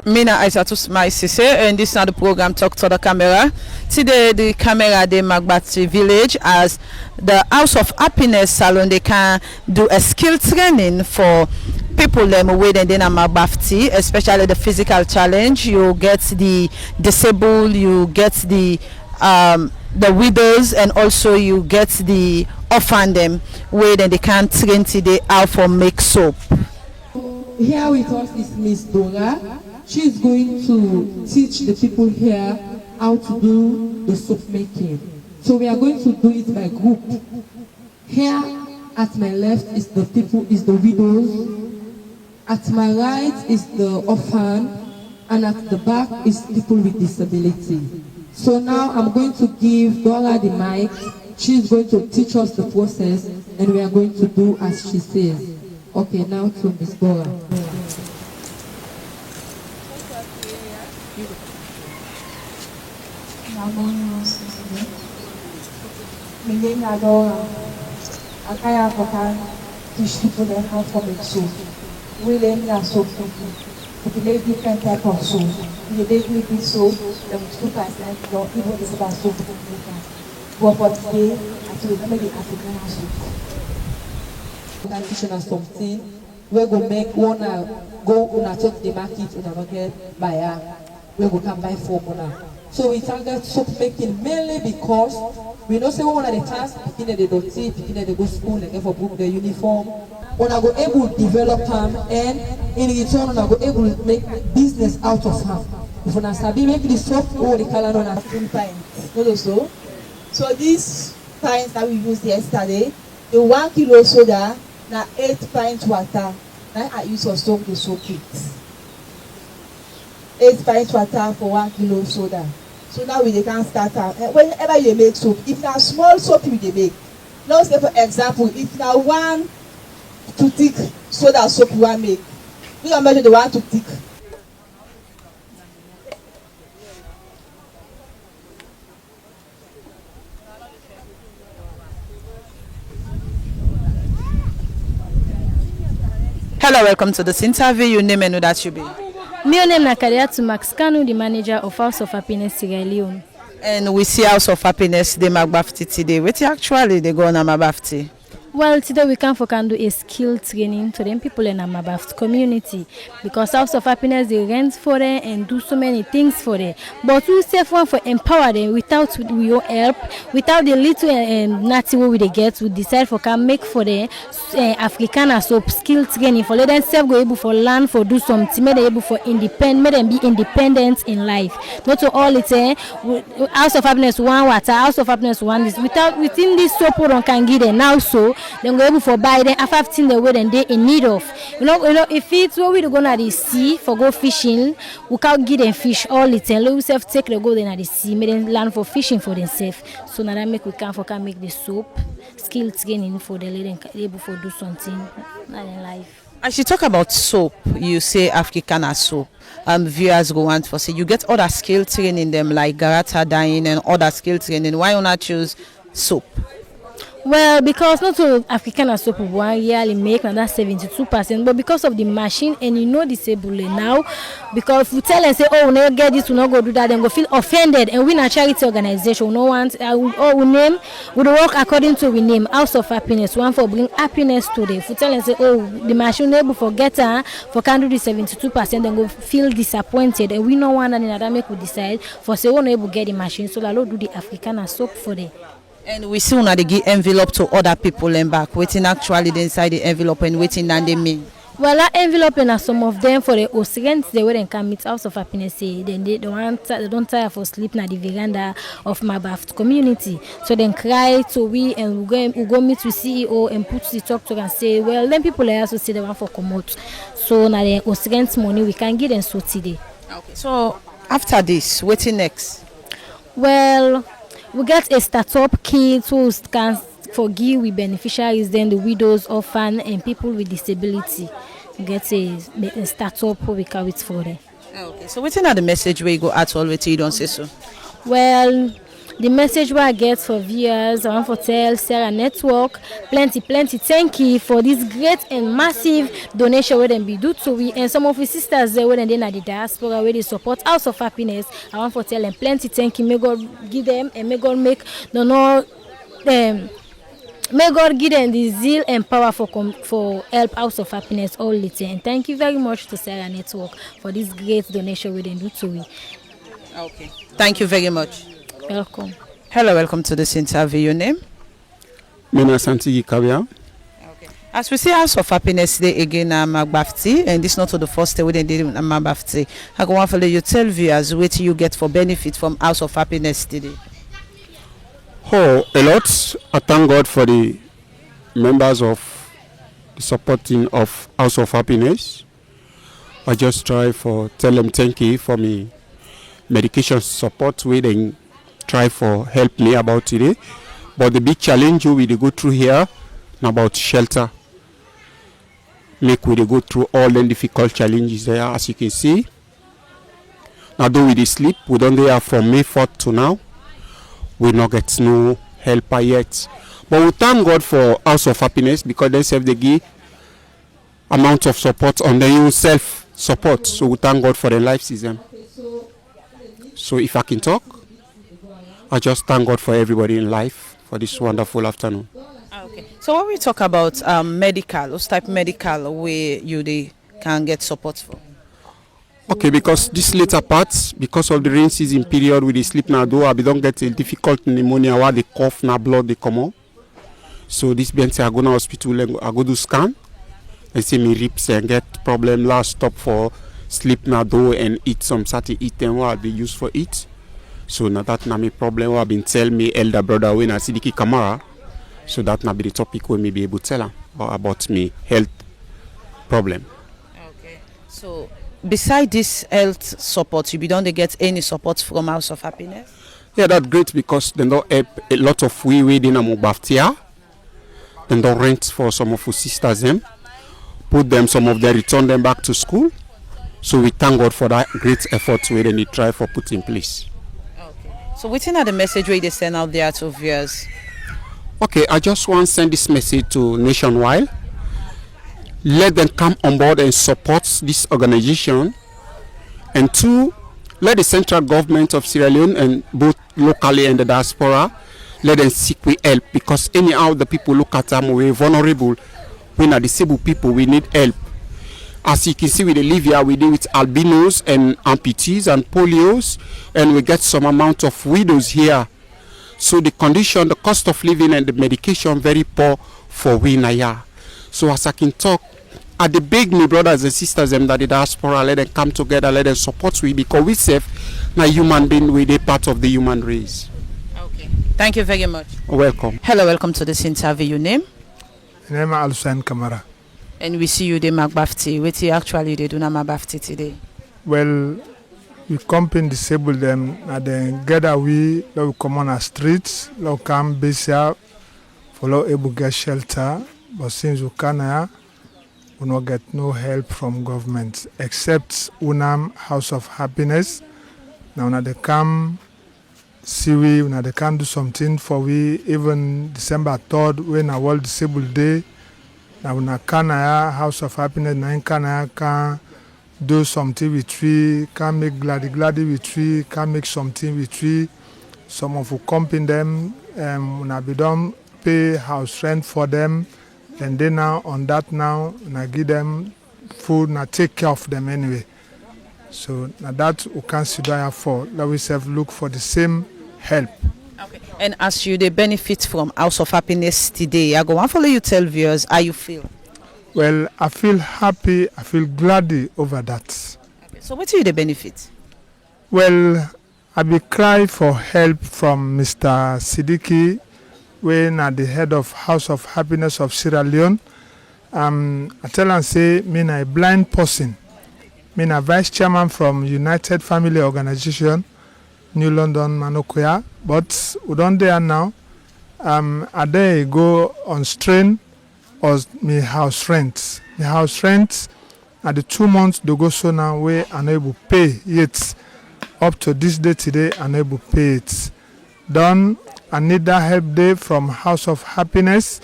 Mina Aisatus my sister, and this is not the program Talk to the Camera. Today the camera de Magbati village as the House of Happiness Salon. They can do a skill training for people them away then Magbati, especially the physical challenge. You get the disabled, you get the widows, and also you get the orphan them where then they can train today how for make soap. Here with us is Miss Dora. She is going to teach the people here how to do the soap making. So we are going to do it by group. Here at my left is the widows. At my right is the orphan, and at the back is people with disability. So now I'm going to give Dora the mic. She is going to teach us the process, and we are going to do as she says. Okay, now to Miss Dora. My name is Dora. I have teach people how to make soap. We learn how soap people. We make different type of soap. We make liquid soap, the 2% don't even is about soap. But for today, I will remember the African soap. We can teach you something. We go make one go on to the market and get buyer. We go can buy for money. So we target soap making mainly because we know say one of the tasks picking the dirty, picking the go school, they get for book the uniform. When I go able to develop them, and in return when I go able to make business out of them. If I sabi make the soap or the color on a full pints. Also, so these pints that we used yesterday, the 1 kilo soda, now 8 pints water. Now I use to soak the soap kits. 8 pints water for 1 kilo soda. So now we can start out. Whenever you make soap, if now small soap you make. Let's say for example, if now 1 to thick soda soap you want make, we can measure the 1 to thick. Hello, welcome to this interview. Your name and who that you be? My name is Kariatu Max Kanu, the manager of House of Happiness Sierra Leone. And we see House of Happiness the Magbafti today. What actually they go on Magbafti? Well, today we can do a skill training to them people in the Mabaft community because House of Happiness they rent for them and do so many things for them. But we say for empower them without your help, without the little nothing we they get, we decide for can make for them African soap skill training for let them self go able for learn for do something, make them able for independent, make them be independent in life. Not to all it's House of Happiness one water, House of Happiness one this within this soap we can give them now so. Then go able for buy them after 15 the way then they in need of. You know if it's where we go to the sea for go fishing, we can't give them fish all the time. We self take the go then at the sea, make them learn for fishing for themselves. So now that make we can make the soap skill training for the lady able for do something in life. As you talk about soap, you say African soap. Viewers go on for say you get other skill training them like garata dyeing and other skill training. Why not choose soap? Well, because not all African soap one yearly make and that's 72%, but because of the machine and you know disabled now, because if we tell and say, oh, we never get this, we not go do that, then go feel offended, and we not charity organization, we no want, we name, we work according to we name House of Happiness, one for bring happiness to them. If we tell and say, oh, the machine able for get for can do the 72%, then go feel disappointed, and we no want another make we decide for say we not able get the machine, so let's do the African soap for them. And we see when they give envelope to other people and back, waiting actually inside the envelope and waiting than they mean. Well, that envelope and some of them for the Osigans, they wouldn't come meet House of Happiness. Then they don't tire for sleep na the veranda of my Baft community. So then cry to we and we go meet with CEO and put the talk to and say, well, then people also say they want for commode. So now the Osigans money we can get them so today. Okay. So after this, waiting next. Well, we get a startup kit who can forgive with beneficiaries, then the widows, orphan, and people with disability. We get a startup who we can wait for them. Okay, so what's another message where you go at all with you don't say so? Well, the message we I get for viewers, I want to tell Sarah Network plenty thank you for this great and massive donation where them be do to we and some of the sisters there when they in the diaspora where they support House of Happiness. I want to tell them plenty thank you. May God give them and may God make may God give them the zeal and power for help House of Happiness all the time. Thank you very much to Sarah Network for this great donation we do to we. Okay. Thank you very much. Welcome. Hello, welcome to this interview. Your name? Mina Santigi Kabia. Okay. As we see House of Happiness Day again at Magbafti, and this is not the first day we did at Magbafti. I go on for you tell viewers what you get for benefit from House of Happiness today. Oh, a lot. I thank God for the members of the supporting of House of Happiness. I just try for tell them thank you for me medication support we then try for help me about today. But the big challenge we dey go through here about shelter. Make we dey go through all the difficult challenges there as you can see. Now though we dey sleep, we don't there from May 4th to now. We not get no helper yet. But we thank God for House of Happiness because they serve the give amount of support on their own self support. So we thank God for the life season. So if I can talk, I just thank God for everybody in life for this wonderful afternoon. Okay. So when we talk about medical, what type of medical where they can get support for? Okay, because this later part, because of the rain season period with the sleep now, though I don't get a difficult pneumonia where the cough now blood they come out. So this being said, I go to hospital and I go do scan. They say me ribs and get problem last stop for sleep now though and eat some certain eat and what they use for eat. So now that na me problem what been tell me elder brother when I see the camera. So that na be the topic we may be able to tell her about me health problem. Okay. So beside this health support, you don't get any support from House of Happiness? Yeah, that's great because they don't help a lot of we in Amobaftia. They don't rent for some of our sisters them, put them some of them return them back to school. So we thank God for that great effort we they try for put in place. Okay. So what's the message where they send out there to viewers? Okay, I just want to send this message to nationwide. Let them come on board and support this organization. And two, let the central government of Sierra Leone and both locally and the diaspora, let them seek we help because anyhow the people look at them, we're vulnerable. We are disabled people, we need help. As you can see, we live here, we deal with albinos and amputees and polios, and we get some amount of widows here. So the condition, the cost of living and the medication very poor for we Naya. So as I can talk, I the beg my brothers and sisters them that the diaspora let them come together, let them support we because we save now human being with a part of the human race. Okay. Thank you very much. Welcome. Hello, welcome to this interview. Your name? My name is Al-Hussein Kamara. And we see you the Magbafti. What you actually they do na Magbafti today? Well, we company disable them and then gather we come on the streets, come base here for able get shelter. But since we can't, we not get no help from government except UNAM House of Happiness. Now they come see we, now they can do something for we. Even December 3rd when a World Disabled Day. Now na Kanaya House of Happiness na Kanaya can do something with we, can make glady with we, can make something with we. Some of who company them na be done pay house rent for them, and then now on that now na give them food, na take care of them anyway. So now that we consider for let we self look for the same help. Okay. And as you they benefit from House of Happiness today, I go and follow you tell viewers how you feel. Well, I feel happy, I feel glad over that. Okay. So what do you the benefit? Well, I be cry for help from Mr. Sidiki when at the head of House of Happiness of Sierra Leone. I tell and say me a blind person. Me a vice chairman from United Family Organization, New London, Manokwea, but we don't there now. A day go on strain or me house rent. Me house rent at the 2 months they go so now we unable pay yet. Up to this day today unable pay it. Then another help day from House of Happiness.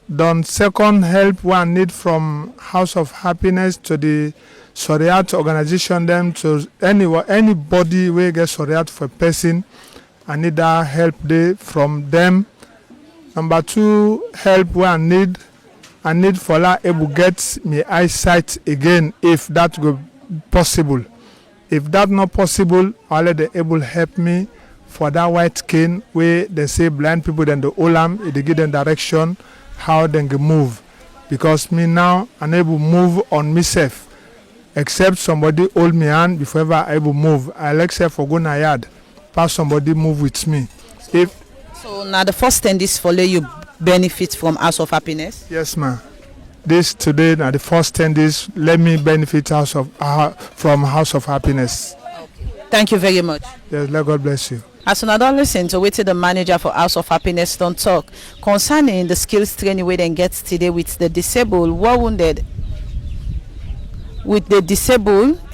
Then second help one need from House of Happiness to the Soriat organization them to anybody we get Soriat for person. Another help day from them. Number two help one need. I need for la able get me eyesight again if that go possible. If that not possible, I'll let the able help me for that white cane where they say blind people then the olam they give them direction how they can move. Because me now unable move on myself. Except somebody hold me hand before ever I able move. I'll accept for go na yard. Pass somebody move with me. So now the first thing this follow you benefit from House of Happiness? Yes, ma'am. This today now the first 10 days let me benefit from House of Happiness. Thank you very much. Yes, let God bless you. As una don listen to wetin the manager for House of Happiness don talk concerning the skills training wey dem get today with the disabled, wounded,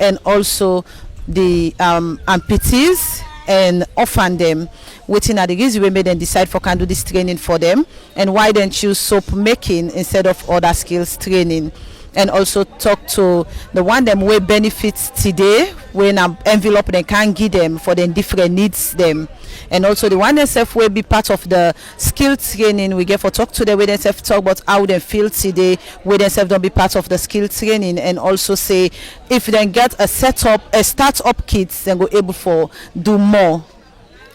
and also the amputees and orphan dem. Wetin are the reason wey made them decide for can do this training for them, and why dem choose soap making instead of other skills training, and also talk to the one them wey benefits today when an envelope they can give them for the different needs them, and also the one themselves will be part of the skill training we get for talk to them where themselves talk about how they feel today where themselves don't be part of the skill training, and also say if they get a startup kits then go able for do more.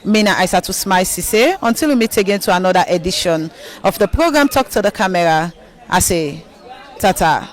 Mina Aisatu Smile Sise. Until we meet again to another edition of the program Talk to the Camera, I say tata.